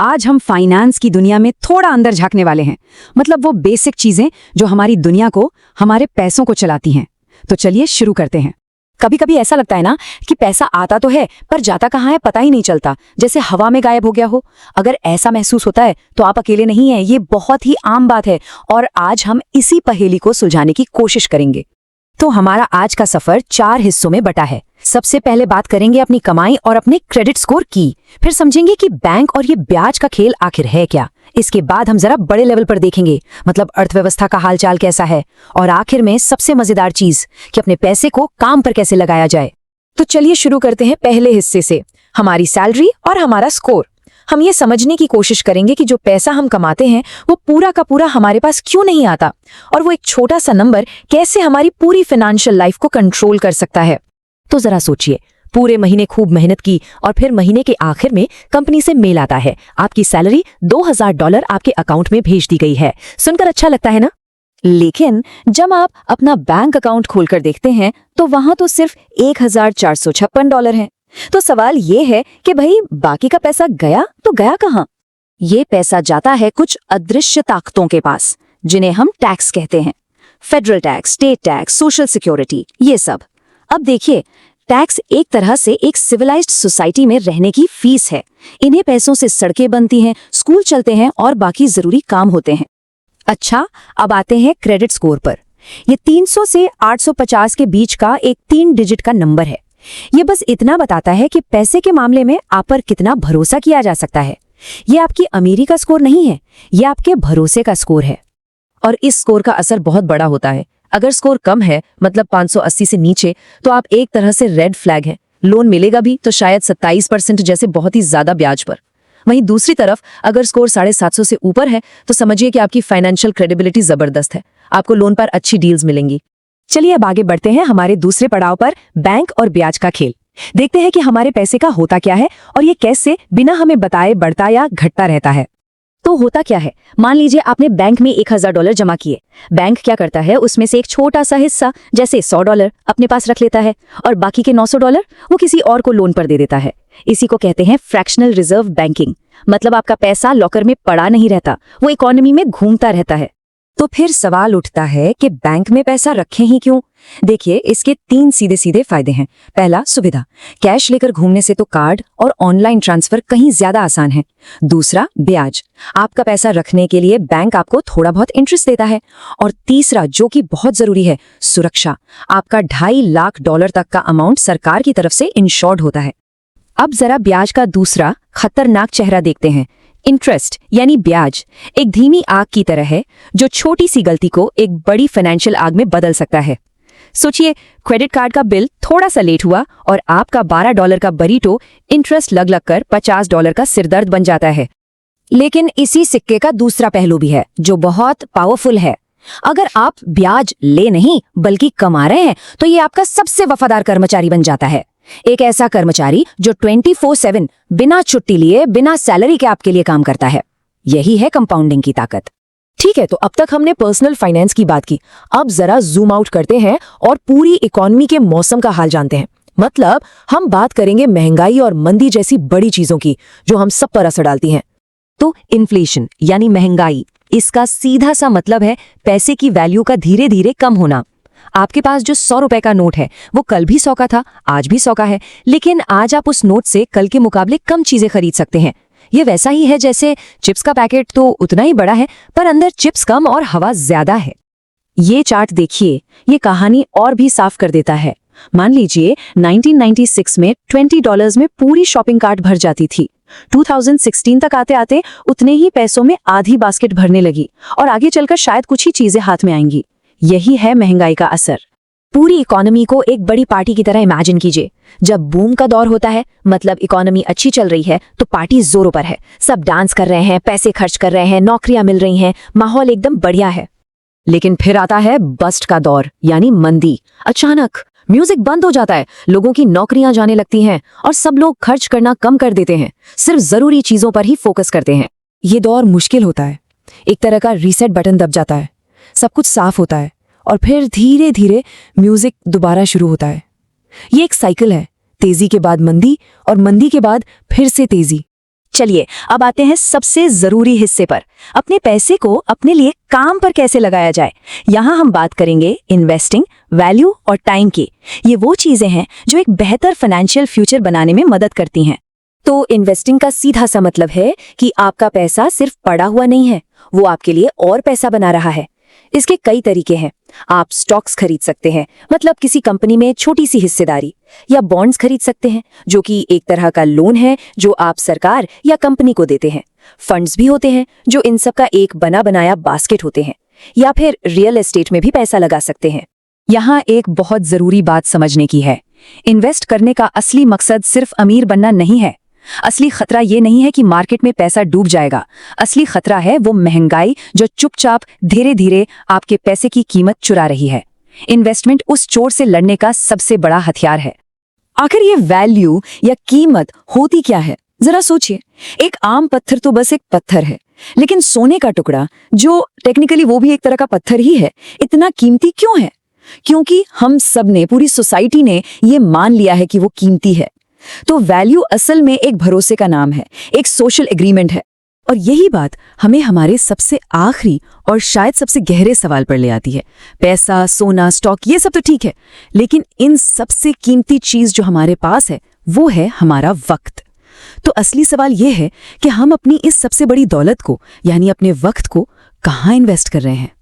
आज हम फाइनेंस की दुनिया में थोड़ा अंदर झांकने वाले हैं। मतलब वो बेसिक चीजें जो हमारी दुनिया को, हमारे पैसों को चलाती हैं। तो चलिए शुरू करते हैं। कभी कभी ऐसा लगता है ना कि पैसा आता तो है पर जाता कहाँ है पता ही नहीं चलता, जैसे हवा में गायब हो गया हो। अगर ऐसा महसूस होता है तो आप अकेले नहीं हैं, ये बहुत ही आम बात है और आज हम इसी पहेली को सुलझाने की कोशिश करेंगे। तो हमारा आज का सफर 4 हिस्सों में बटा है। सबसे पहले बात करेंगे अपनी कमाई और अपने क्रेडिट स्कोर की, फिर समझेंगे कि बैंक और ये ब्याज का खेल आखिर है क्या। इसके बाद हम जरा बड़े लेवल पर देखेंगे, मतलब अर्थव्यवस्था का हालचाल कैसा है, और आखिर में सबसे मजेदार चीज कि अपने पैसे को काम पर कैसे लगाया जाए। तो चलिए शुरू करते हैं पहले हिस्से से, हमारी सैलरी और हमारा स्कोर। हम ये समझने की कोशिश करेंगे कि जो पैसा हम कमाते हैं वो पूरा का पूरा हमारे पास क्यों नहीं आता, और वो एक छोटा सा नंबर कैसे हमारी पूरी फाइनेंशियल लाइफ को कंट्रोल कर सकता है। तो जरा सोचिए, पूरे महीने खूब मेहनत की और फिर महीने के आखिर में कंपनी से मेल आता है, आपकी सैलरी $2000 आपके अकाउंट में भेज दी गई है। सुनकर अच्छा लगता है ना? लेकिन जब आप अपना बैंक अकाउंट खोलकर देखते हैं तो वहां तो सिर्फ $1456 है। तो सवाल ये है कि भाई बाकी का पैसा गया तो गया कहाँ? ये पैसा जाता है कुछ अदृश्य ताकतों के पास, जिन्हें हम टैक्स कहते हैं। Federal tax, state tax, social security, ये सब। अब देखिए, टैक्स एक तरह से एक सिविलाइज्ड सोसाइटी में रहने की फीस है। इन्हें पैसों से सड़कें बनती हैं, स्कूल चलते हैं और बाकी जरूरी काम होते हैं। अच्छा, अब आते हैं क्रेडिट स्कोर पर। ये 300 से 850 के बीच का एक 3 डिजिट का नंबर है। ये बस इतना बताता है कि पैसे के मामले में आप पर कितना भरोसा किया जा सकता है। ये आपकी अमीरी का स्कोर नहीं है, ये आपके भरोसे का स्कोर है। और इस स्कोर का असर बहुत बड़ा होता है। अगर स्कोर कम है, मतलब 580 से नीचे, तो आप एक तरह से रेड फ्लैग हैं। लोन मिलेगा भी तो शायद 27% जैसे बहुत ही ज्यादा ब्याज पर। वहीं दूसरी तरफ अगर स्कोर 750 से ऊपर है तो समझिए कि आपकी फाइनेंशियल क्रेडिबिलिटी जबरदस्त है, आपको लोन पर अच्छी डील्स मिलेंगी। चलिए अब आगे बढ़ते हैं हमारे दूसरे पड़ाव पर, बैंक और ब्याज का खेल। देखते हैं कि हमारे पैसे का होता क्या है और ये कैसे बिना हमें बताए बढ़ता या घटता रहता है। तो होता क्या है, मान लीजिए आपने बैंक में $1000 जमा किए। बैंक क्या करता है, उसमें से एक छोटा सा हिस्सा जैसे $100 अपने पास रख लेता है और बाकी के $900 वो किसी और को लोन पर दे देता है। इसी को कहते हैं फ्रैक्शनल रिजर्व बैंकिंग। मतलब आपका पैसा लॉकर में पड़ा नहीं रहता, वो इकोनॉमी में घूमता रहता है। तो फिर सवाल उठता है कि बैंक में पैसा रखें ही क्यों? देखिए, इसके 3 सीधे सीधे फायदे हैं। पहला, सुविधा। कैश लेकर घूमने से तो कार्ड और ऑनलाइन ट्रांसफर कहीं ज्यादा आसान है। दूसरा, ब्याज। आपका पैसा रखने के लिए बैंक आपको थोड़ा बहुत इंटरेस्ट देता है। और तीसरा, जो कि बहुत जरूरी है, सुरक्षा। आपका $2.5 लाख तक का अमाउंट सरकार की तरफ से इंश्योर्ड होता है। अब जरा ब्याज का दूसरा खतरनाक चेहरा देखते हैं। इंटरेस्ट यानी ब्याज एक धीमी आग की तरह है जो छोटी सी गलती को एक बड़ी फाइनेंशियल आग में बदल सकता है। सोचिए, क्रेडिट कार्ड का बिल थोड़ा सा लेट हुआ और आपका $12 का बरीटो इंटरेस्ट लग कर $50 का सिरदर्द बन जाता है। लेकिन इसी सिक्के का दूसरा पहलू भी है जो बहुत पावरफुल है। अगर आप ब्याज ले नहीं बल्कि कमा रहे हैं तो ये आपका सबसे वफादार कर्मचारी बन जाता है। एक ऐसा कर्मचारी जो 24/7 बिना छुट्टी लिए, बिना सैलरी के आपके लिए काम करता है। यही है कंपाउंडिंग की ताकत। ठीक है, तो अब तक हमने पर्सनल फाइनेंस की बात की। अब जरा जूम आउट करते हैं और पूरी इकोनॉमी के मौसम का हाल जानते हैं। मतलब हम बात करेंगे महंगाई और मंदी जैसी बड़ी चीजों की जो हम सब पर असर डालती हैं। तो इन्फ्लेशन यानी महंगाई, इसका सीधा सा मतलब है पैसे की वैल्यू का धीरे धीरे कम होना। आपके पास जो $100 का नोट है वो कल भी 100 का था, आज भी 100 का है, लेकिन आज आप उस नोट से कल के मुकाबले कम चीजें खरीद सकते हैं। ये वैसा ही है जैसे चिप्स का पैकेट तो उतना ही बड़ा है पर अंदर चिप्स कम और हवा ज्यादा है। ये चार्ट देखिए, ये कहानी और भी साफ कर देता है। मान लीजिए 1996 में $20 में पूरी शॉपिंग कार्ट भर जाती थी। 2016 तक आते आते उतने ही पैसों में आधी बास्केट भरने लगी और आगे चलकर शायद कुछ ही चीजें हाथ में आएंगी। यही है महंगाई का असर। पूरी इकोनॉमी को एक बड़ी पार्टी की तरह इमेजिन कीजिए। जब बूम का दौर होता है, मतलब इकोनॉमी अच्छी चल रही है, तो पार्टी जोरों पर है। सब डांस कर रहे हैं, पैसे खर्च कर रहे हैं, नौकरियां मिल रही हैं, माहौल एकदम बढ़िया है। लेकिन फिर आता है बस्ट का दौर यानी मंदी। अचानक म्यूजिक बंद हो जाता है, लोगों की नौकरियां जाने लगती हैं और सब लोग खर्च करना कम कर देते हैं, सिर्फ जरूरी चीजों पर ही फोकस करते हैं। ये दौर मुश्किल होता है। एक तरह का रीसेट बटन दब जाता है, सब कुछ साफ होता है और फिर धीरे धीरे म्यूजिक दोबारा शुरू होता है। ये एक साइकिल है, तेजी के बाद मंदी और मंदी के बाद फिर से तेजी। चलिए अब आते हैं सबसे जरूरी हिस्से पर, अपने पैसे को अपने लिए काम पर कैसे लगाया जाए। यहाँ हम बात करेंगे इन्वेस्टिंग, वैल्यू और टाइम की। ये वो चीजें हैं जो एक बेहतर फाइनेंशियल फ्यूचर बनाने में मदद करती हैं। तो इन्वेस्टिंग का सीधा सा मतलब है कि आपका पैसा सिर्फ पड़ा हुआ नहीं है, वो आपके लिए और पैसा बना रहा है। इसके कई तरीके हैं। आप स्टॉक्स खरीद सकते हैं, मतलब किसी कंपनी में छोटी सी हिस्सेदारी, या बॉन्ड्स खरीद सकते हैं जो कि एक तरह का लोन है जो आप सरकार या कंपनी को देते हैं। फंड्स भी होते हैं जो इन सब का एक बना बनाया बास्केट होते हैं, या फिर रियल एस्टेट में भी पैसा लगा सकते हैं। यहाँ एक बहुत जरूरी बात समझने की है, इन्वेस्ट करने का असली मकसद सिर्फ अमीर बनना नहीं है। असली खतरा ये नहीं है कि मार्केट में पैसा डूब जाएगा। असली खतरा है वो महंगाई जो चुपचाप धीरे धीरे आपके पैसे की कीमत चुरा रही है। इन्वेस्टमेंट उस चोर से लड़ने का सबसे बड़ा हथियार है। आखिर ये वैल्यू या कीमत होती क्या है, जरा सोचिए। एक आम पत्थर तो बस एक पत्थर है, लेकिन सोने का टुकड़ा, जो टेक्निकली वो भी एक तरह का पत्थर ही है, इतना कीमती क्यों है? क्योंकि हम सब ने, पूरी सोसाइटी ने ये मान लिया है कि वो कीमती है। तो वैल्यू असल में एक भरोसे का नाम है, एक सोशल एग्रीमेंट है। और यही बात हमें हमारे सबसे आखिरी और शायद सबसे गहरे सवाल पर ले आती है। पैसा, सोना, स्टॉक, ये सब तो ठीक है, लेकिन इन सबसे कीमती चीज जो हमारे पास है वो है हमारा वक्त। तो असली सवाल ये है कि हम अपनी इस सबसे बड़ी दौलत को, यानी अपने वक्त को, कहाँ इन्वेस्ट कर रहे हैं।